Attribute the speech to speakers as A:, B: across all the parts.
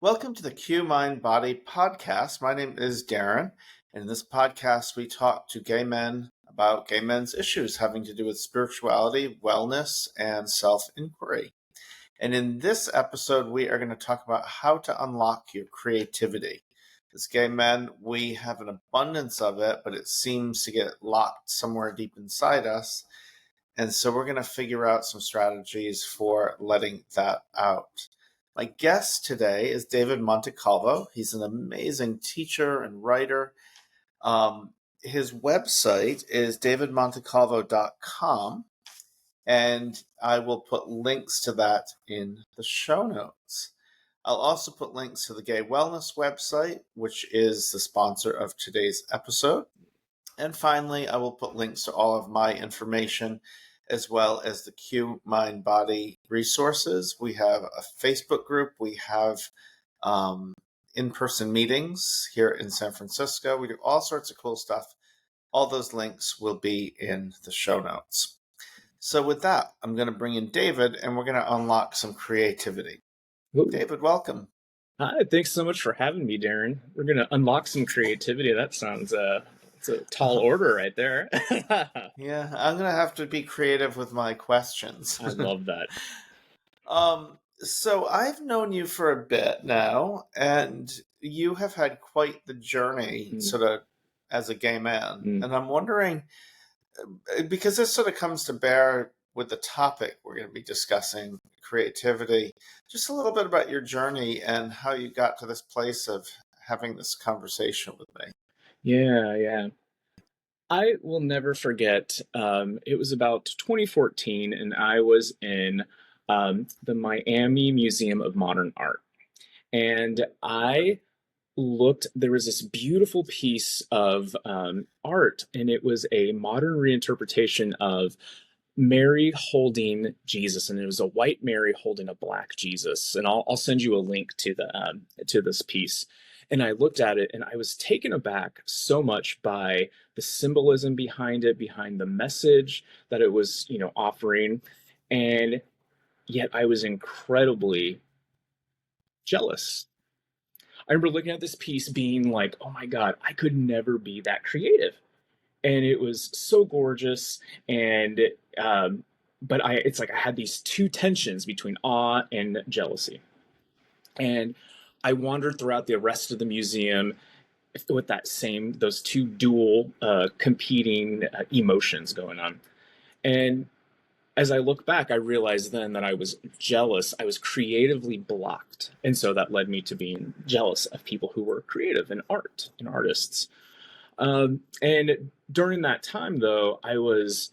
A: Welcome to the Q Mind Body podcast. My name is Darren, and in this podcast, we talk to gay men about gay men's issues having to do with spirituality, wellness, and self inquiry. And in this episode, we are going to talk about how to unlock your creativity. As gay men, we have an abundance of it, but it seems to get locked somewhere deep inside us. And so we're going to figure out some strategies for letting that out. My guest today is David Montecalvo. He's an amazing teacher and writer. His website is davidmontecalvo.com, and I will put links to that in the show notes. I'll also put links to the Gay Wellness website, which is the sponsor of today's episode. And finally, I will put links to all of my information as well as the Q Mind Body resources. We have a Facebook group. We have in-person meetings here in San Francisco. We do all sorts of cool stuff. All those links will be in the show notes. So with that, I'm going to bring in David, and we're going to unlock some creativity.
B: Ooh.
A: David, welcome.
B: Hi, thanks so much for having me, Darren. We're going to unlock some creativity. That sounds, it's a tall order right there.
A: Yeah, I'm going to have to be creative with my questions.
B: I love that.
A: So I've known you for a bit now, and you have had quite the journey sort of as a gay man. And I'm wondering, because this sort of comes to bear with the topic we're going to be discussing, creativity, just a little bit about your journey and how you got to this place of having this conversation with me.
B: Yeah. I will never forget, it was about 2014, and I was in the Miami Museum of Modern Art. And there was this beautiful piece of art, and it was a modern reinterpretation of Mary holding Jesus, and it was a white Mary holding a black Jesus. And I'll send you a link to this piece. And I looked at it, and I was taken aback so much by the symbolism behind it, behind the message that it was, offering, and yet I was incredibly jealous. I remember looking at this piece, being like, "Oh my God, I could never be that creative." And it was so gorgeous, and but it's like I had these two tensions between awe and jealousy, and I wandered throughout the rest of the museum with those two dual competing emotions going on. And as I look back, I realized then that I was jealous. I was creatively blocked, and so that led me to being jealous of people who were creative in art and artists. And during that time, though, I was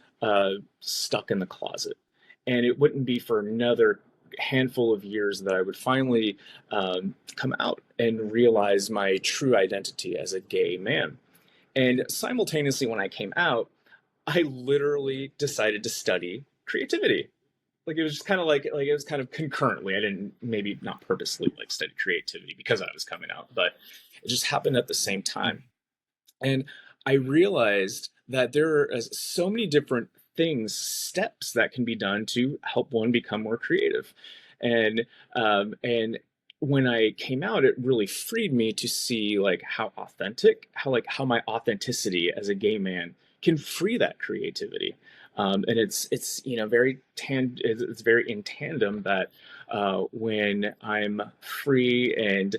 B: stuck in the closet. And it wouldn't be for another handful of years that I would finally come out and realize my true identity as a gay man. And simultaneously, when I came out, I literally decided to study creativity. Like, it was just kind of like it was kind of concurrently. I didn't, maybe not purposely, like, study creativity because I was coming out, but it just happened at the same time. And I realized that there are so many different steps that can be done to help one become more creative. And when I came out, it really freed me to see like how my authenticity as a gay man can free that creativity. And it's very in tandem that when I'm free and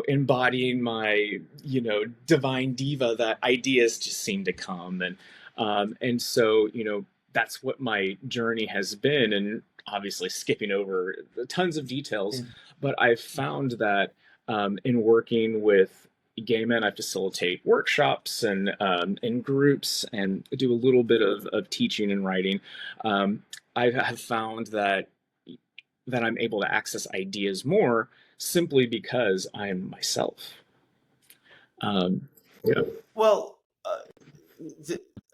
B: embodying my divine diva, that ideas just seem to come. And so that's what my journey has been, and obviously skipping over tons of details. But I've found that in working with gay men, I facilitate workshops and in groups and do a little bit of teaching and writing. I have found that I'm able to access ideas more simply because I am myself.
A: Well,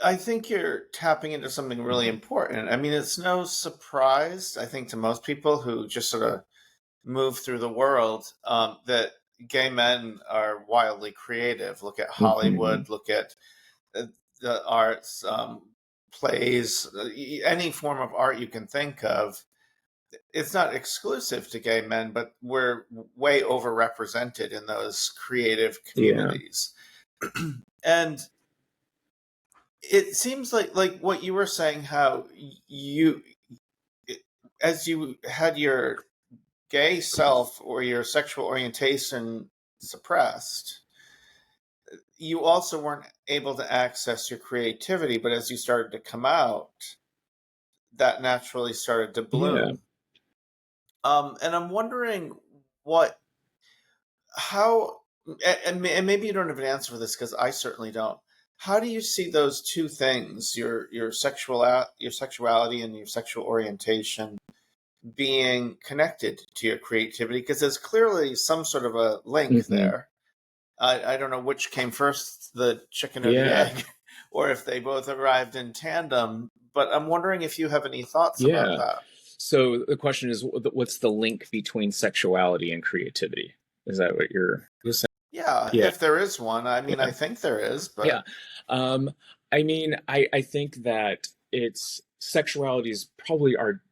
A: I think you're tapping into something really important. I mean, it's no surprise, I think, to most people who just sort of move through the world that gay men are wildly creative. Look at Hollywood, look at the arts, plays, any form of art you can think of. it's not exclusive to gay men, but we're way overrepresented in those creative
B: Yeah.
A: communities. And it seems like what you were saying, how you, as you had your gay self or your sexual orientation suppressed, you also weren't able to access your creativity. But as you started to come out, that naturally started to
B: Yeah.
A: bloom. And I'm wondering what, how, and maybe you don't have an answer for this because I certainly don't. How do you see those two things, your sexuality and your sexual orientation, being connected to your creativity? Because there's clearly some sort of a link
B: Hmm.
A: there. I don't know which came first, the chicken or the
B: Yeah.
A: egg, or if they both arrived in tandem. But I'm wondering if you have any thoughts about
B: Yeah.
A: that.
B: So the question is, what's the link between sexuality and creativity? Is that what you're saying?
A: Yeah,
B: Yeah.
A: if there is one. I mean,
B: Yeah.
A: I think there is,
B: Yeah.
A: but
B: Um, I mean, I think that it's sexuality is probably our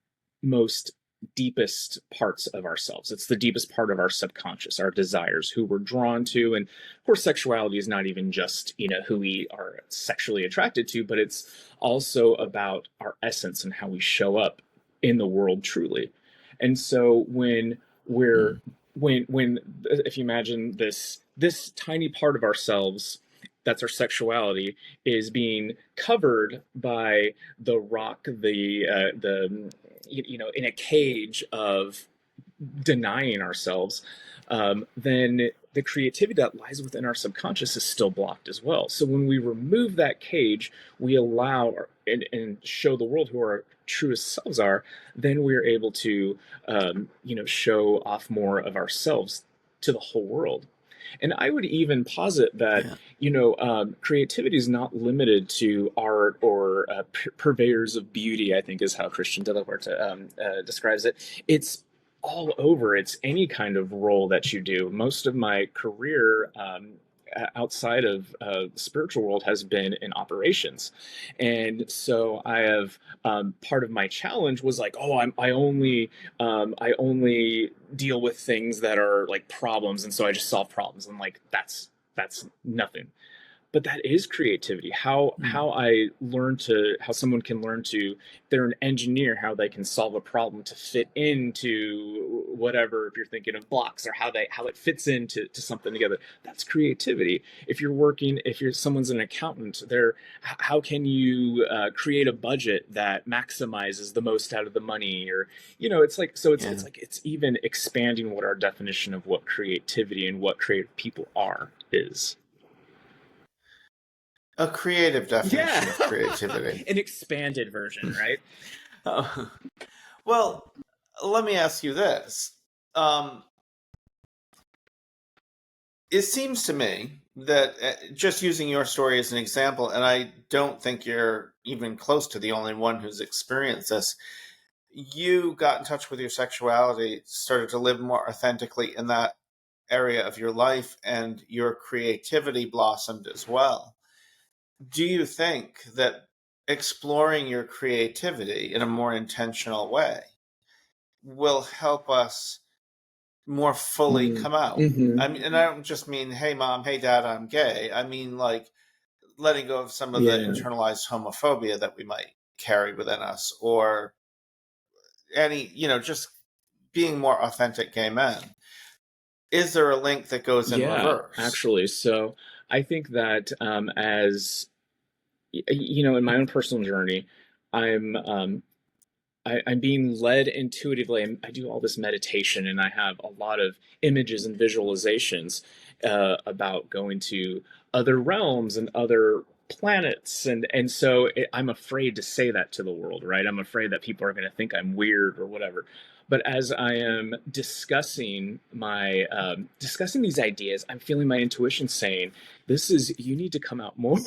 B: most deepest parts of ourselves. It's the deepest part of our subconscious, our desires, who we're drawn to. And of course, sexuality is not even just, who we are sexually attracted to, but it's also about our essence and how we show up in the world truly. And so we're
A: mm,
B: when if you imagine this tiny part of ourselves, that's our sexuality, is being covered by the rock, the in a cage of denying ourselves, then the creativity that lies within our subconscious is still blocked as well. So when we remove that cage, we allow and show the world who our truest selves are, then we're able to, show off more of ourselves to the whole world. And I would even posit that,
A: yeah,
B: creativity is not limited to art or purveyors of beauty, I think is how Christian Delaporte describes it. It's all over. It's any kind of role that you do. Most of my career, outside of the spiritual world, has been in operations. And so I have, part of my challenge was like, oh, I only deal with things that are like problems, and so I just solve problems, and like that's nothing. But that is creativity.
A: mm,
B: How someone can learn to, if they're an engineer, how they can solve a problem to fit into whatever, if you're thinking of blocks, or how it fits into to something together. That's creativity. If you're someone's an accountant, they're how can you create a budget that maximizes the most out of the money? Or it's like, so
A: yeah.
B: it's like it's even expanding what our definition of what creativity and what creative people are is.
A: A creative
B: Yeah.
A: definition of creativity.
B: An expanded version, right?
A: Uh, well, let me ask you this. Um, it seems to me that, just using your story as an example, and I don't think you're even close to the only one who's experienced this, you got in touch with your sexuality, started to live more authentically in that area of your life, and your creativity blossomed as well. Do you think that exploring your creativity in a more intentional way will help us more fully
B: Mm.
A: come out?
B: Mm-hmm.
A: I mean, and I don't just mean, hey, mom, hey, dad, I'm gay. I mean, like, letting go of some of the
B: Yeah.
A: internalized homophobia that we might carry within us, or any, just being more authentic gay men. Is there a link that goes in
B: Yeah,
A: reverse?
B: actually. So I think that, as in my own personal journey, I'm I'm being led intuitively. I do all this meditation, and I have a lot of images and visualizations about going to other realms and other planets, and so I'm afraid to say that to the world, right? I'm afraid that people are going to think I'm weird or whatever. But as I am discussing these ideas, I'm feeling my intuition saying, "This is you need to come out more."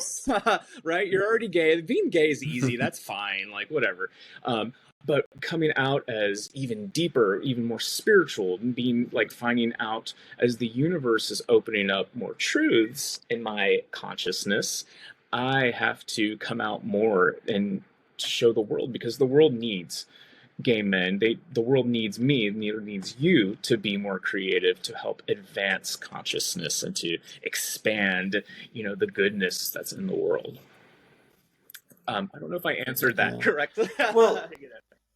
B: Right? You're already gay. Being gay is easy. That's fine. Like whatever. Um, but coming out as even deeper, even more spiritual, and being like finding out as the universe is opening up more truths in my consciousness, I have to come out more and show the world, because the world needs gay men. The world needs me, neither needs you to be more creative to help advance consciousness and to expand, the goodness that's in the world. I don't know if I answered that
A: Yeah.
B: correctly.
A: Well,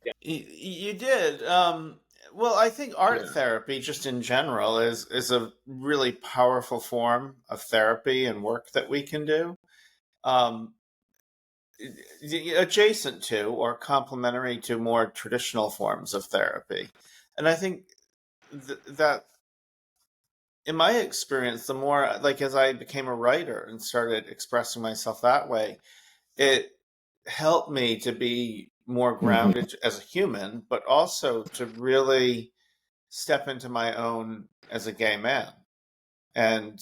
B: Yeah.
A: you did. Well, I think art
B: Yeah.
A: therapy, just in general, is a really powerful form of therapy and work that we can do. Um, Adjacent to or complementary to more traditional forms of therapy. And I think that, in my experience, the more, like, as I became a writer and started expressing myself that way, it helped me to be more
B: Hmm.
A: grounded as a human, but also to really step into my own as a gay man and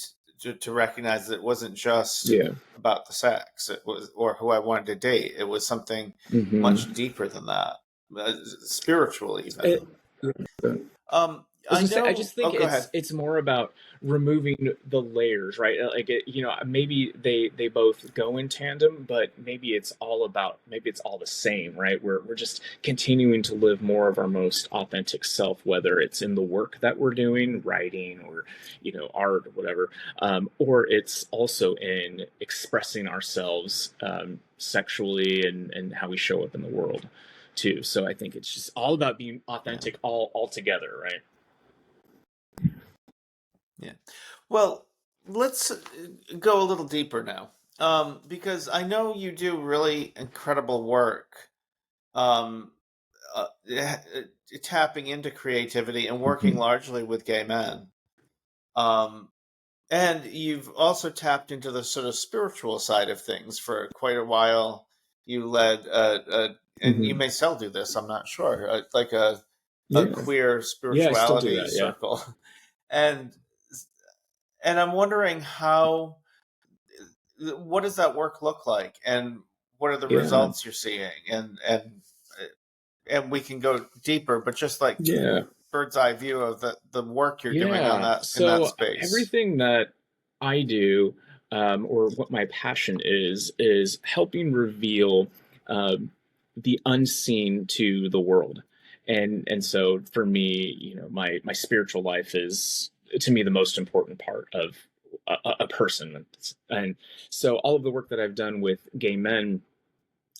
A: to recognize that it wasn't just
B: Yeah.
A: about the sex, it was, or who I wanted to date. It was something
B: Hmm.
A: much deeper than that, spiritual even.
B: It, yeah. I was
A: I
B: gonna say, I
A: know.
B: just think
A: Oh, go
B: it's
A: ahead.
B: it's more about removing the layers, right? Like maybe they both go in tandem, but maybe it's all the same, right? We're just continuing to live more of our most authentic self, whether it's in the work that we're doing, writing or art or whatever, or it's also in expressing ourselves sexually and how we show up in the world too. So I think it's just all about being
A: Yeah,
B: authentic all together, right?
A: yeah. Well, let's go a little deeper now, because I know you do really incredible work, um, uh, eh, tapping into creativity and working
B: Mm-hmm.
A: largely with gay men. Um, and you've also tapped into the sort of spiritual side of things for quite a while. You led, and you
B: Mm-hmm.
A: may still do this, I'm not sure, like a
B: Yeah,
A: queer
B: yeah, I still do
A: spirituality
B: that. Yeah,
A: circle. and and I'm wondering what does that work look like, and what are the
B: yeah,
A: results you're seeing, and we can go deeper, but just like
B: yeah,
A: bird's eye view of the work you're doing on
B: yeah.
A: that in that
B: So
A: space.
B: everything that I do, or what my passion is helping reveal um, the unseen to the world. And so for me, my spiritual life is to me the most important part of a person. And so all of the work that I've done with gay men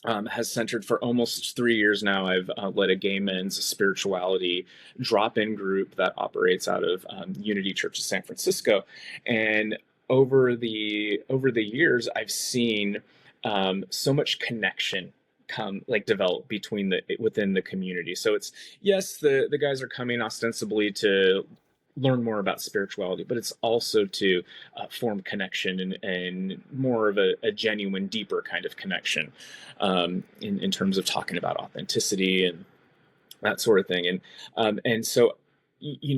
B: has centered for almost 3 years now. I've led a gay men's spirituality drop-in group that operates out of Unity Church of San Francisco, and over the years, I've seen so much connection develop within the community. So it's, yes, the guys are coming ostensibly to learn more about spirituality, but it's also to form connection and more of a genuine, deeper kind of connection in terms of talking about authenticity and that sort of thing. And so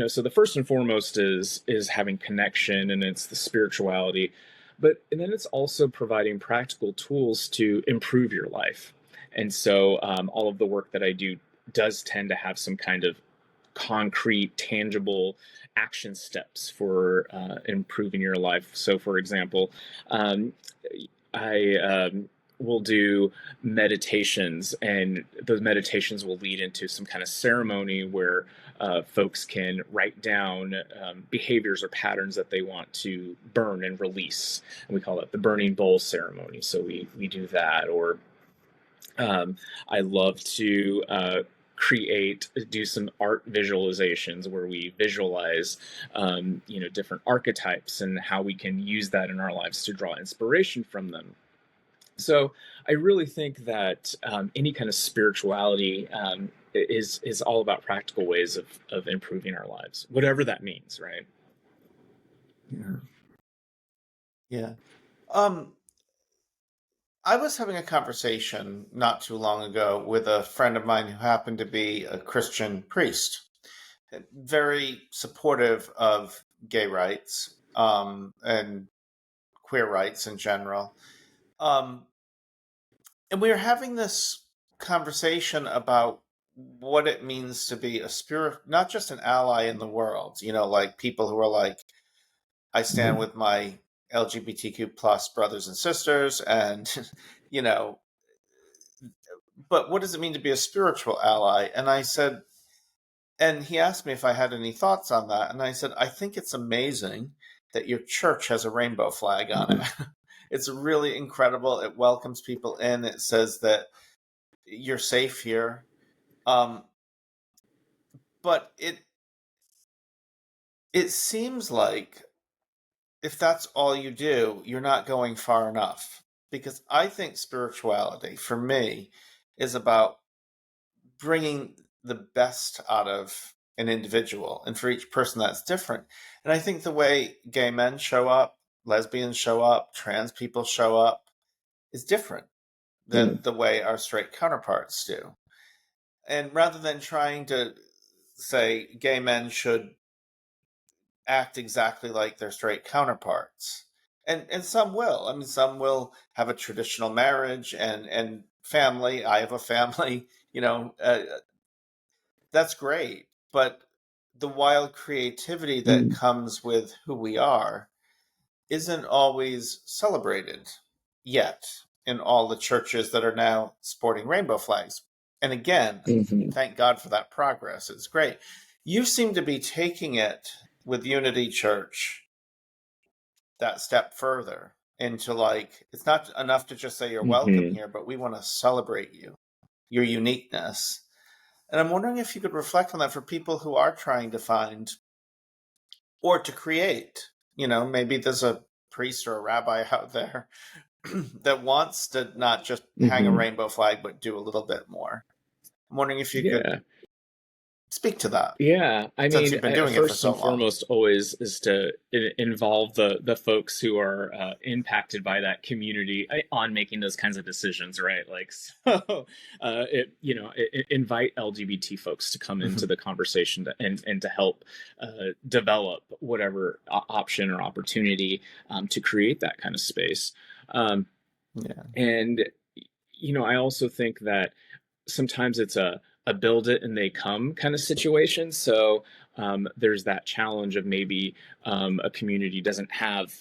B: so the first and foremost is having connection, and it's the spirituality, and then it's also providing practical tools to improve your life. And so all of the work that I do does tend to have some kind of concrete, tangible action steps for improving your life. So, for example, um, I will do meditations, and those meditations will lead into some kind of ceremony where folks can write down behaviors or patterns that they want to burn and release. And we call it the burning bowl ceremony. So we do that. Or I love to do some art visualizations where we visualize, different archetypes and how we can use that in our lives to draw inspiration from them. So I really think that any kind of spirituality is all about practical ways of improving our lives, whatever that means, right?
A: Yeah. Yeah. Um, I was having a conversation not too long ago with a friend of mine who happened to be a Christian priest, very supportive of gay rights, and queer rights in general. Um, and we were having this conversation about what it means to be a spirit, not just an ally in the world, like people who are like, I stand with my LGBTQ plus brothers and sisters, and you know, but what does it mean to be a spiritual ally? And I said, and he asked me if I had any thoughts on that. And I said, I think it's amazing that your church has a rainbow flag on it. It's really incredible. It welcomes people in. It says that you're safe here. But it seems like if that's all you do, you're not going far enough. Because I think spirituality, for me, is about bringing the best out of an individual. And for each person, that's different. And I think the way gay men show up, lesbians show up, trans people show up is different than the way our straight counterparts do. And rather than trying to say gay men should act exactly like their straight counterparts, and some will. I mean, some will have a traditional marriage and family. I have a family, that's great. But the wild creativity that comes with who we are isn't always celebrated yet in all the churches that are now sporting rainbow flags. And again, thank God for that progress. It's great. You seem to be taking it with Unity Church that step further into, like, it's not enough to just say you're welcome here, but we want to celebrate you, your uniqueness. And I'm wondering if you could reflect on that for people who are trying to find or to create. Maybe there's a priest or a rabbi out there that wants to not just hang a rainbow flag, but do a little bit more. I'm wondering if you could speak to that.
B: Yeah, I
A: Since
B: mean,
A: you've been doing it for
B: first
A: so
B: and
A: long.
B: foremost, always is to involve the folks who are impacted by that community on making those kinds of decisions, right? Like, so, invite LGBT folks to come into the conversation and to help develop whatever option or opportunity to create that kind of space. And I also think that sometimes it's a build it and they come kind of situation. So there's that challenge of maybe a community doesn't have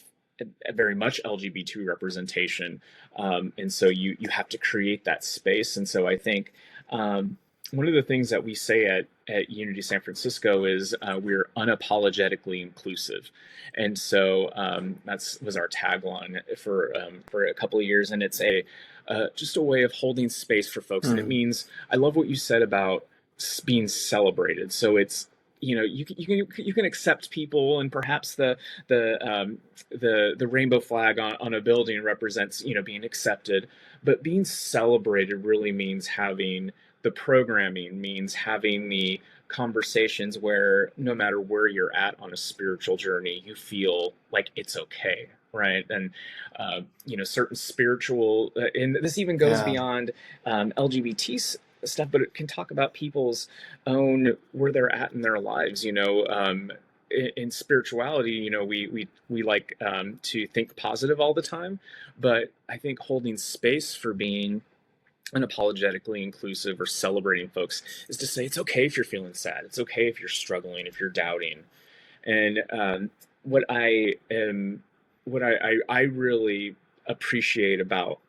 B: very much LGBT representation, and so you have to create that space. And so I think one of the things that we say at Unity San Francisco is we're unapologetically inclusive, and so that's was our tagline for a couple of years, and it's just a way of holding space for folks. And it means, I love what you said about being celebrated. So it's, you can accept people, and perhaps the rainbow flag on a building represents, being accepted, but being celebrated really means having the programming, means having the conversations where no matter where you're at on a spiritual journey, you feel like it's okay, right? And certain spiritual, and this even goes beyond LGBT stuff, but it can talk about people's own where they're at in their lives. In spirituality, we like to think positive all the time, but I think holding space for being unapologetically inclusive or celebrating folks is to say it's okay if you're feeling sad, it's okay if you're struggling, if you're doubting. And what I am, what I really appreciate about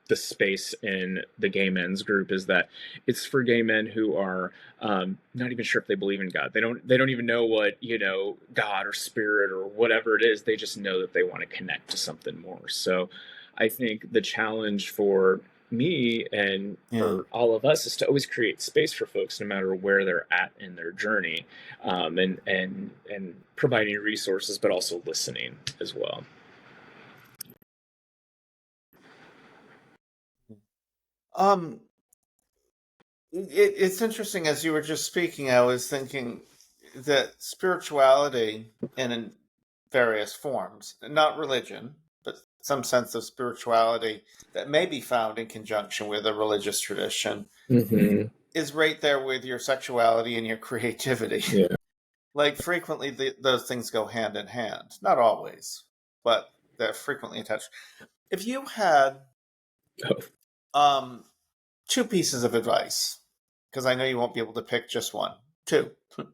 B: the space in the gay men's group is that it's for gay men who are not even sure if they believe in God. They don't even know what, God or spirit or whatever it is. They just know that they want to connect to something more. So I think the challenge for me and for all of us is to always create space for folks no matter where they're at in their journey, and providing resources, but also listening as well.
A: It's interesting, as you were just speaking, I was thinking that spirituality in various forms, not religion, but some sense of spirituality that may be found in conjunction with a religious tradition, is right there with your sexuality and your creativity.
B: Yeah.
A: Like, frequently those things go hand in hand. Not always, but they're frequently attached. If you had two pieces of advice, because I know you won't be able to pick just one, two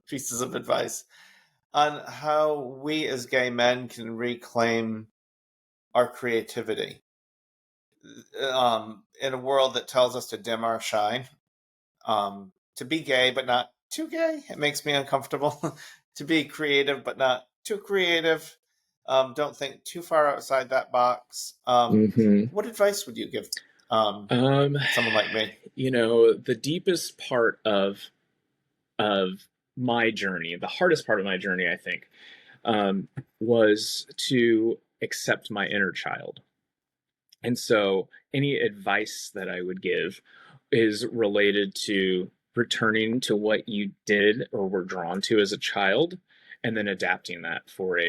A: pieces of advice on how we as gay men can reclaim our creativity, in a world that tells us to dim our shine. To be gay, but not too gay, it makes me uncomfortable. To be creative, but not too creative. Don't think too far outside that box.
B: Hmm.
A: What advice would you give
B: Um,
A: someone like me?
B: the deepest part of my journey, the hardest part of my journey, I think, um, was to accept my inner child. And so any advice that I would give is related to returning to what you did or were drawn to as a child, and then adapting that for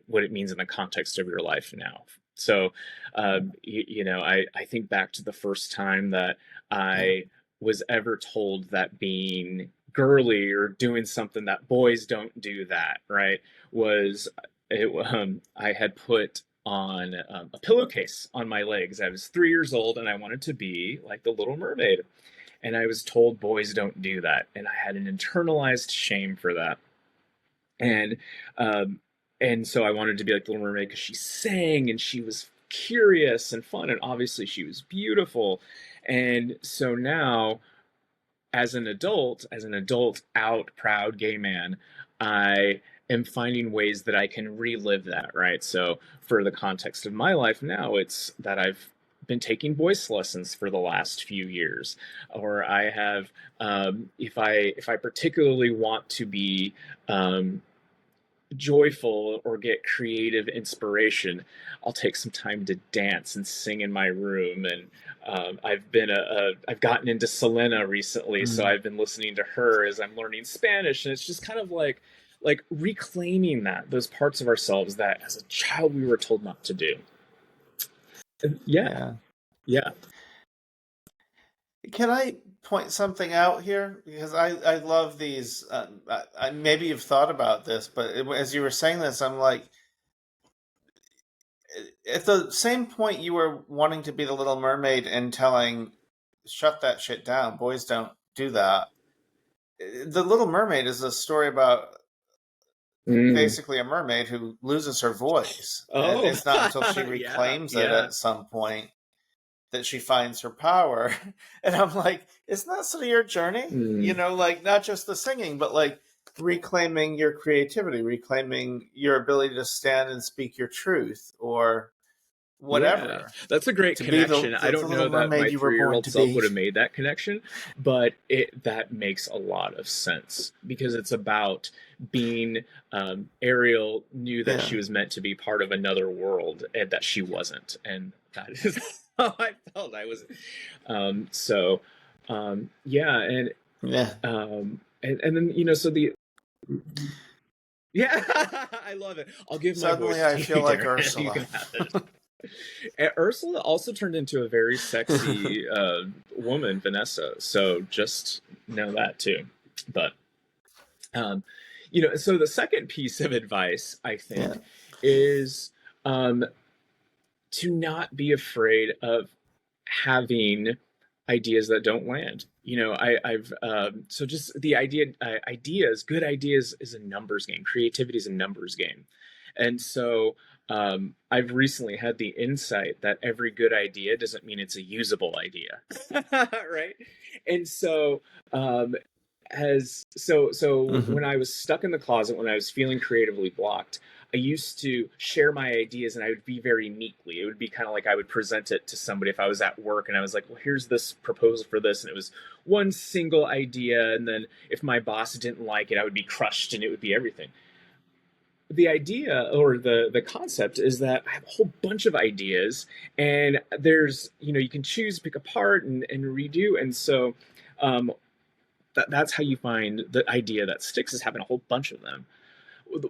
B: what it means in the context of your life now. So, I think back to the first time that
A: Yeah.
B: I was ever told that being girly or doing something that boys don't do that, right, was I had put on a pillowcase on my legs. I was 3 years old and I wanted to be like the Little Mermaid. And I was told boys don't do that. And I had an internalized shame for that. And um, and so I wanted to be like the Little Mermaid because she sang and she was curious and fun. And obviously she was beautiful. And so now as an adult, out, proud gay man, I am finding ways that I can relive that, right? So, for the context of my life now, it's that I've been taking voice lessons for the last few years, or I have, if I particularly want to be um, joyful or get creative inspiration, I'll take some time to dance and sing in my room. And I've gotten into Selena recently, so
A: Mm.
B: I've been listening to her as I'm learning Spanish, and it's just kind of like reclaiming those parts of ourselves that as a child we were told not to do. And yeah,
A: Yeah.
B: yeah.
A: Can I point something out here? Because I love these. Maybe you've thought about this, but as you were saying this, I'm like, at the same point you were wanting to be the Little Mermaid and telling, shut that shit down, boys don't do that. The Little Mermaid is a story about
B: Mm.
A: basically a mermaid who loses her voice. And
B: Oh,
A: it's not until she
B: yeah,
A: reclaims it
B: yeah.
A: at some point that she finds her power. And I'm like, isn't that sort of your journey?
B: Mm.
A: Like not just the singing, but like reclaiming your creativity, reclaiming your ability to stand and speak your truth or
B: Yeah,
A: whatever.
B: that's a great
A: To be
B: connection. I
A: the
B: don't
A: Little
B: know that
A: Mermaid
B: my
A: you were
B: 3 year
A: born
B: old
A: to
B: self
A: be.
B: would have made that connection, but that makes a lot of sense because it's about being Ariel knew that
A: Yeah.
B: she was meant to be part of another world and that she wasn't, and that is how I felt. I was so yeah,
A: Yeah.
B: and then so the yeah, I love it. I'll give my
A: Suddenly
B: voice
A: I
B: to you,
A: feel like
B: Darren. You
A: Ursula.
B: can have it. Ursula also turned into a very sexy woman, Vanessa. So just know that too. But um, so the second piece of advice I
A: Yeah.
B: think is um, to not be afraid of having ideas that don't land. I've so just the good ideas is a numbers game. Creativity is a numbers game, and so I've recently had the insight that every good idea doesn't mean it's a usable idea, right? And so
A: Hmm.
B: when I was stuck in the closet, when I was feeling creatively blocked, I used to share my ideas and I would be very meekly. It would be kind of like I would present it to somebody if I was at work and I was like, well, here's this proposal for this. And it was one single idea. And then if my boss didn't like it, I would be crushed and it would be everything. The idea or the concept is that I have a whole bunch of ideas and there's, you can choose, pick apart and redo. And so um, that's how you find the idea that sticks is having a whole bunch of them.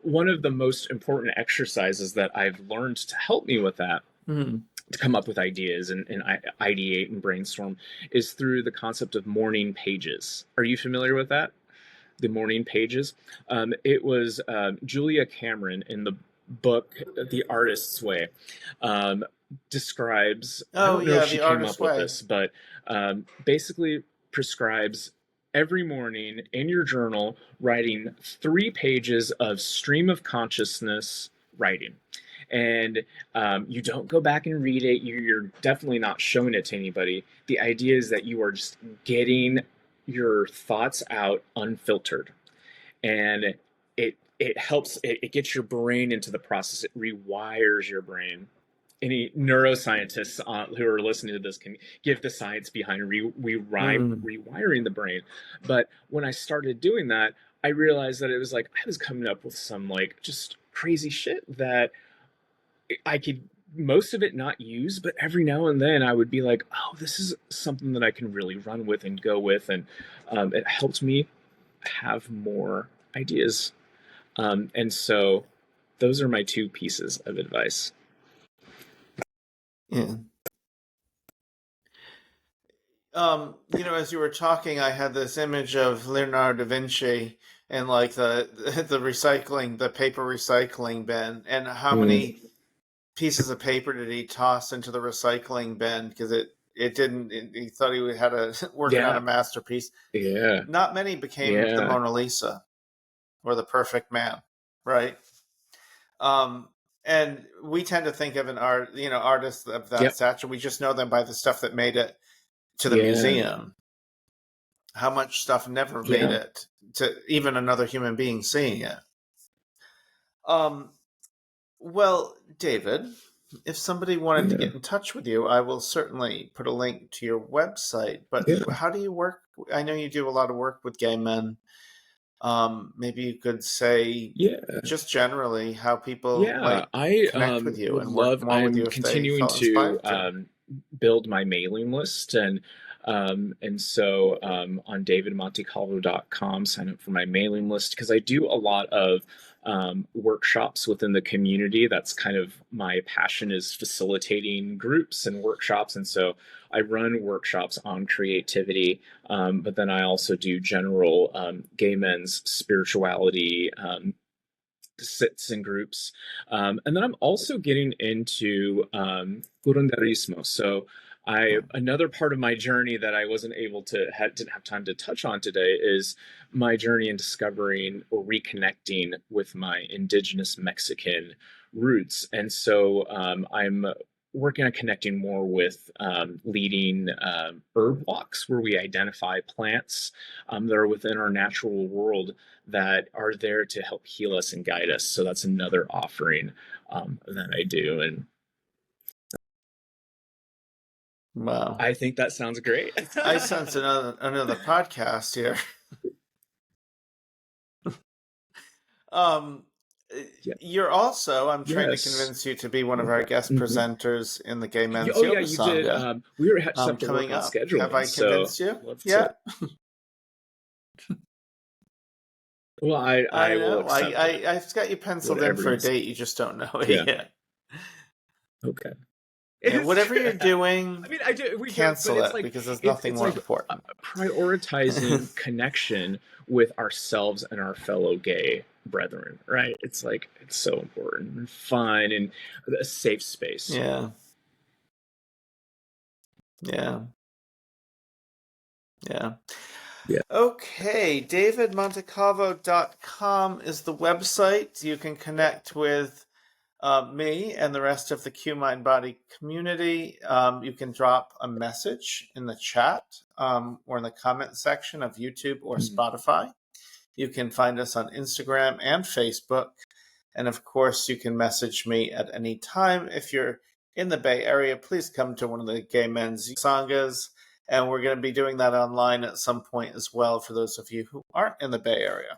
B: One of the most important exercises that I've learned to help me with that,
A: Hmm.
B: to come up with ideas and ideate and brainstorm, is through the concept of morning pages. Are you familiar with that? The morning pages. It was Julia Cameron in the book The Artist's Way. Um, Describes, I
A: Oh
B: don't know if
A: yeah,
B: she
A: the
B: came
A: artist's
B: up with
A: way.
B: this, but basically prescribes every morning in your journal writing 3 pages of stream of consciousness writing. and you don't go back and read it. You're definitely not showing it to anybody. The idea is that you are just getting your thoughts out unfiltered, and it helps. It gets your brain into the process. It rewires your brain. Any neuroscientists who are listening to this can give the science behind rewiring the brain. But when I started doing that, I realized that it was like I was coming up with some like just crazy shit that I could most of it not use, but every now and then I would be like, oh, this is something that I can really run with and go with. And it helped me have more ideas. And so those are my two pieces of advice.
A: Yeah. As you were talking, I had this image of Leonardo da Vinci and like the paper recycling bin, and how many pieces of paper did he toss into the recycling bin because he thought he had working on a masterpiece.
B: Yeah.
A: Not many became the Mona Lisa or the perfect man, right? And we tend to think of artists of that stature. We just know them by the stuff that made it to the museum. How much stuff never made it to even another human being seeing it. Well, David, if somebody wanted to get in touch with you, I will certainly put a link to your website. But how do you work? I know you do a lot of work with gay men. Maybe you could say, just generally, how people might connect with you and work more with you if they felt inspired to.
B: Build my mailing list, and so on davidmontecalvo.com, sign up for my mailing list, because I do a lot of workshops within the community. That's kind of my passion, is facilitating groups and workshops. And so I run workshops on creativity, but then I also do general gay men's spirituality sits and groups. And then I'm also getting into curanderismo. So another part of my journey that I wasn't able to didn't have time to touch on today is my journey in discovering or reconnecting with my indigenous Mexican roots. And so I'm working on connecting more with leading herb walks, where we identify plants that are within our natural world that are there to help heal us and guide us. So that's another offering that I do. And
A: wow,
B: I think that sounds great.
A: I sense another podcast here. You're also, I'm trying to convince you to be one of our guest presenters in the Gay Men's Yoga Sangha.
B: We were just have to
A: coming
B: work on
A: up.
B: scheduling.
A: Have I convinced you? Yeah.
B: Well, I will.
A: I've got you penciled in for a date. You just don't know it yet.
B: Okay.
A: Yeah, whatever you're doing,
B: I mean,
A: cancel it, because there's nothing more important.
B: Prioritizing connection with ourselves and our fellow gay brethren, right? It's like, it's so important and fun and a safe space.
A: Yeah. Okay, davidmontecalvo.com is the website. You can connect with me and the rest of the Q Mind Body community. You can drop a message in the chat or in the comment section of YouTube or Spotify. You can find us on Instagram and Facebook. And of course, you can message me at any time. If you're in the Bay Area, please come to one of the Gay Men's Sanghas. And we're going to be doing that online at some point as well for those of you who aren't in the Bay Area.